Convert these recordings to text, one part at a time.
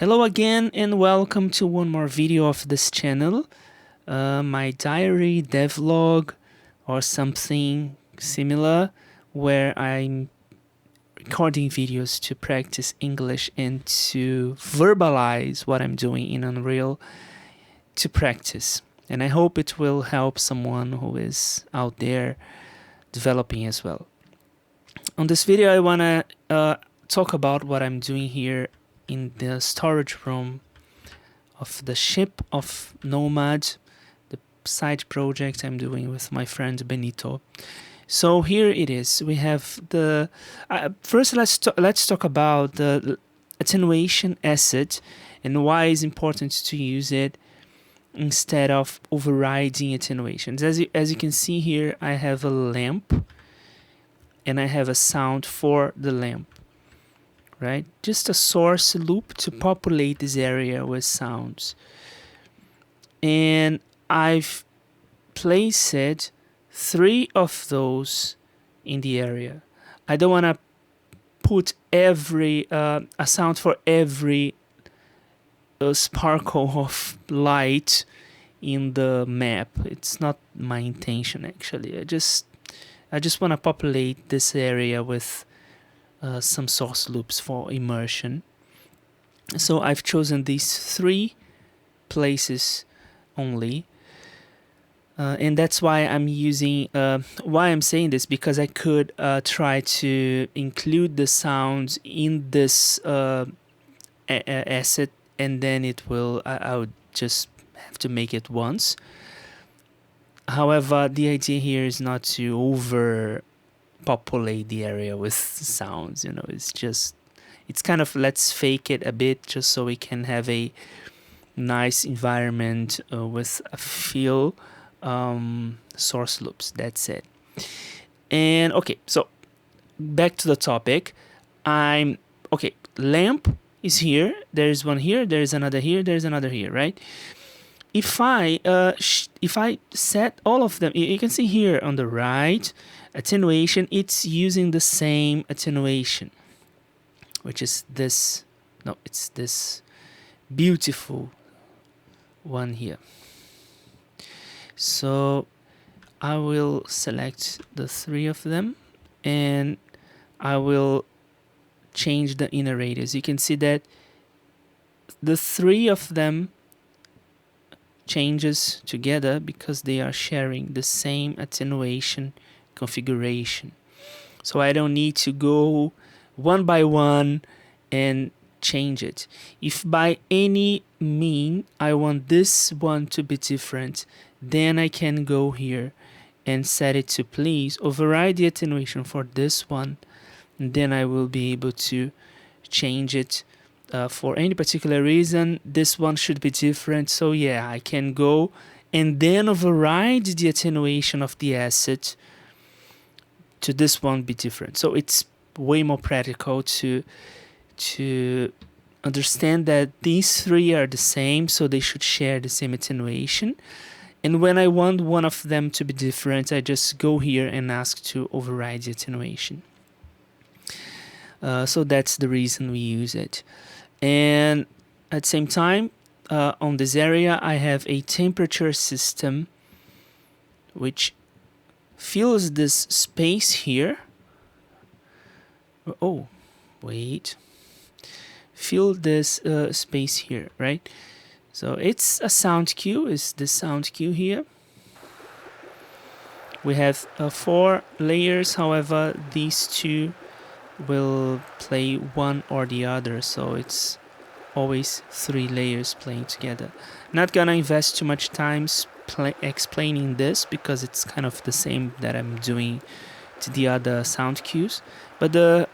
Hello again and welcome to one more video of this channel, my diary, devlog or something similar, where I'm recording videos to practice English and to verbalize what I'm doing in Unreal to practice. And I hope it will help someone who is out there developing as well. On this video I want to talk about what I'm doing here in the storage room of the ship of Nomad, the side project I'm doing with my friend Benito. So here it is. We have the first. Let's talk about the attenuation asset and why it's important to use it instead of overriding attenuations. As you can see here, I have a lamp and I have a sound for the lamp. Right? Just a source loop to populate this area with sounds. And I've placed 3 of those in the area. I don't want to put every a sound for every sparkle of light in the map. It's not my intention actually. I just want to populate this area with some source loops for immersion. So I've chosen these 3 places only, and that's why I'm using why I'm saying this, because I could try to include the sounds in this asset, and then it will I would just have to make it once. However, the idea here is not to overpopulate the area with sounds. It's kind of, let's fake it a bit just so we can have a nice environment with a few source loops. That's it. And okay, so back to the topic. Lamp is here, there's one here, there's another here, there's another here, right? If I set all of them, you can see here on the right, attenuation, it's using the same attenuation, which is this. No, it's this beautiful one here. So I will select the 3 of them and I will change the inner radius. You can see that the 3 of them changes together because they are sharing the same attenuation configuration. So I don't need to go one by one and change it. If by any mean I want this one to be different, then I can go here and set it to please override the attenuation for this one, and then I will be able to change it for any particular reason. This one should be different, so yeah, I can go and then override the attenuation of the asset to this one be different. So it's way more practical to understand that these 3 are the same, so they should share the same attenuation. And when I want one of them to be different, I just go here and ask to override the attenuation. So that's the reason we use it. And at the same time, on this area, I have a temperature system which fills this space here. Oh, wait. Fill this space here, right? So it's a sound cue. It's the sound cue here. We have 4 layers. However, these 2 will play one or the other, so it's always 3 layers playing together. Not gonna invest too much time explaining this because it's kind of the same that I'm doing to the other sound cues, but the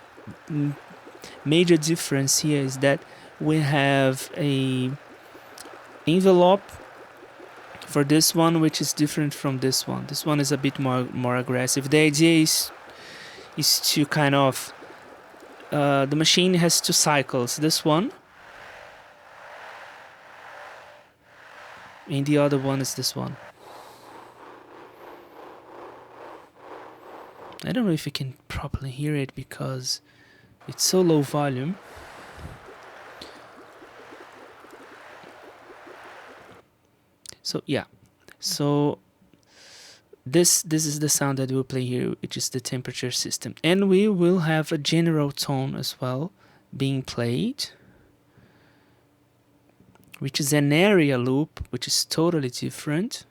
major difference here is that we have a envelope for this one which is different from this one. This one is a bit more aggressive. The idea is to kind of the machine has 2 cycles, this one and the other one is this one. I don't know if you can properly hear it because it's so low volume. So yeah, so this is the sound that we'll play here, which is the temperature system, and we will have a general tone as well being played, which is an area loop, which is totally different.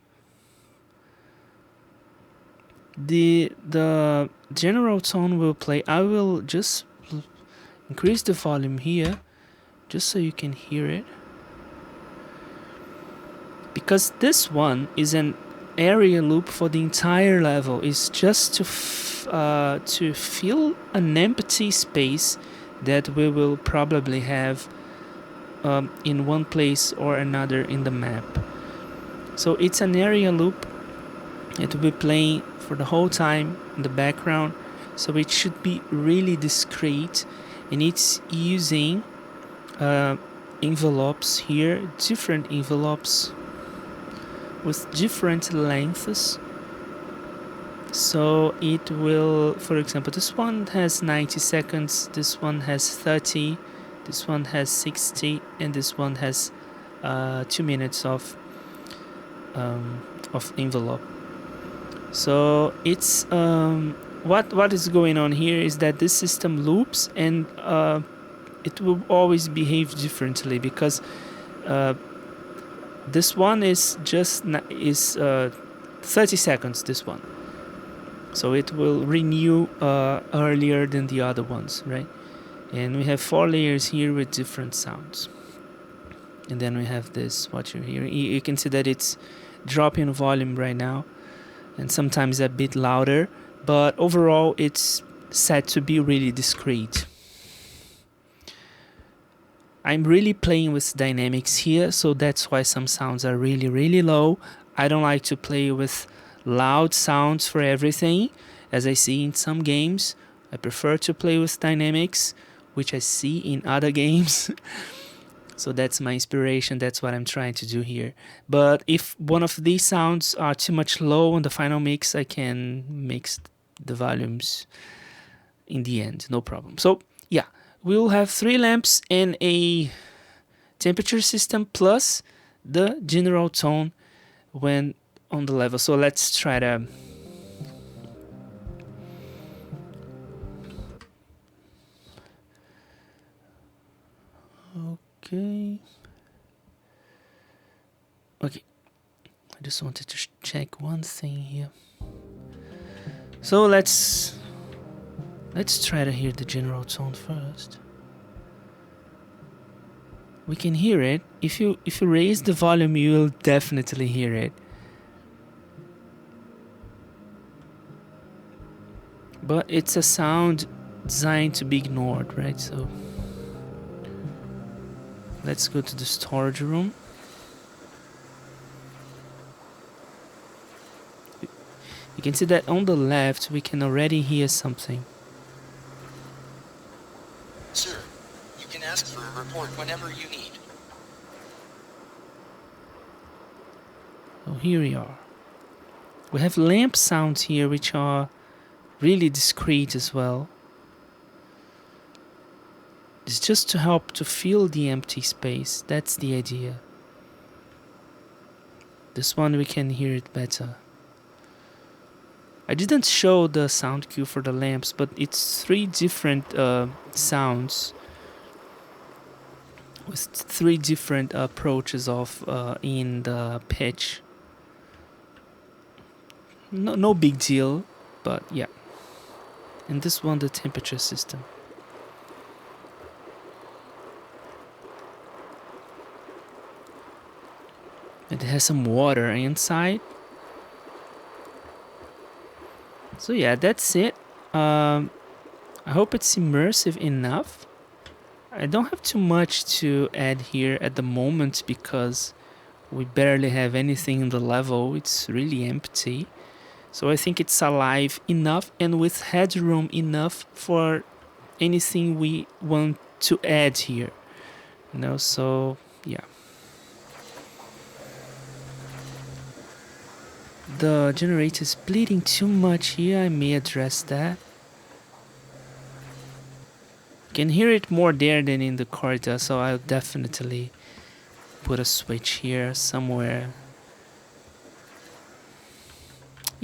The general tone will play. I will just increase the volume here just so you can hear it, because this one is an area loop for the entire level. It's just to fill an empty space that we will probably have in one place or another in the map. So it's an area loop. It will be playing for the whole time in the background, so it should be really discreet, and it's using envelopes here, different envelopes with different lengths. So it will, for example, this one has 90 seconds, this one has 30, this one has 60, and this one has 2 minutes of envelope. So it's what is going on here is that this system loops, and it will always behave differently, because this one is just 30 seconds, this one. So it will renew earlier than the other ones, right? And we have 4 layers here with different sounds. And then we have this, what you're hearing. You can see that it's dropping volume right now, and sometimes a bit louder, but overall it's set to be really discreet. I'm really playing with dynamics here, so that's why some sounds are really, really low. I don't like to play with loud sounds for everything, as I see in some games. I prefer to play with dynamics, which I see in other games. So that's my inspiration, that's what I'm trying to do here. But if one of these sounds are too much low on the final mix, I can mix the volumes in the end, no problem. So yeah, we'll have 3 lamps and a temperature system plus the general tone when on the level. So let's try to okay, I just wanted to check one thing here. So let's try to hear the general tone first. We can hear it. If you raise the volume, you will definitely hear it. But it's a sound designed to be ignored, right? So let's go to the storage room. You can see that on the left we can already hear something. Sir, you can ask for a report whenever you need. So here we are. We have lamp sounds here which are really discreet as well. It's just to help to fill the empty space. That's the idea. This one we can hear it better. I didn't show the sound cue for the lamps, but it's 3 different sounds with 3 different approaches of in the pitch. No big deal, but yeah. And this one, the temperature system. It has some water inside. So yeah, that's it. I hope it's immersive enough. I don't have too much to add here at the moment because we barely have anything in the level. It's really empty. So I think it's alive enough and with headroom enough for anything we want to add here. You know, so yeah. The generator is bleeding too much here. I may address that. Can hear it more there than in the corridor, so I'll definitely put a switch here somewhere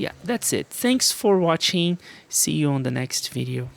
yeah, that's it. Thanks for watching. See you on the next video.